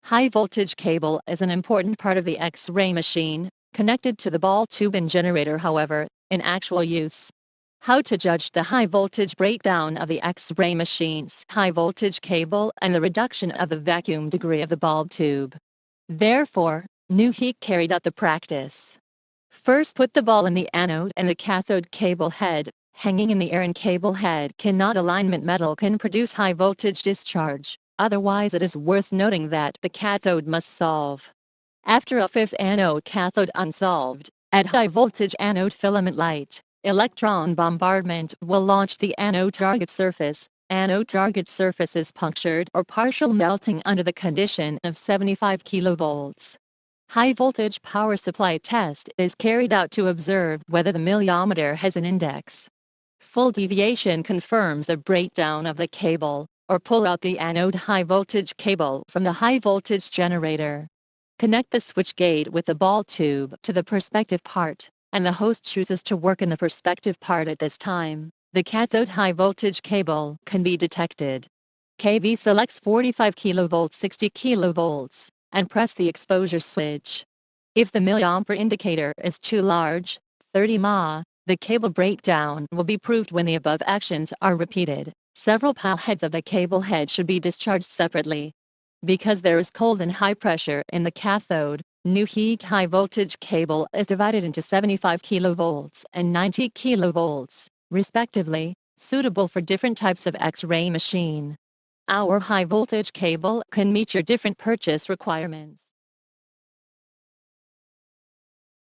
High voltage cable is an important part of the X-ray machine, connected to the ball tube and generator. However, in actual use. How to judge the high voltage breakdown of the X-ray machine's high voltage cable and the reduction of the vacuum degree of the bulb tube. Therefore, Newheek carried out the practice. First, put the ball in the anode and the cathode cable head, hanging in the air, and cable head cannot alignment metal can produce high voltage discharge. Otherwise, it is worth noting that the cathode must solve. After a fifth anode cathode unsolved, at high voltage anode filament light, electron bombardment will launch the anode target surface. Anode target surface is punctured or partial melting under the condition of 75 kV. High voltage power supply test is carried out to observe whether the milliometer has an index. Full deviation confirms the breakdown of the cable, or pull out the anode high voltage cable from the high voltage generator. Connect the switch gate with the ball tube to the perspective part, and the host chooses to work in the perspective part at this time. The cathode high voltage cable can be detected. KV selects 45 kV 60 kV, and press the exposure switch. If the milliampere indicator is too large, 30 mA, the cable breakdown will be proved when the above actions are repeated. Several pile heads of the cable head should be discharged separately. Because there is cold and high pressure in the cathode, Newheek high voltage cable is divided into 75 kV and 90 kV, respectively, suitable for different types of X-ray machine. Our high voltage cable can meet your different purchase requirements.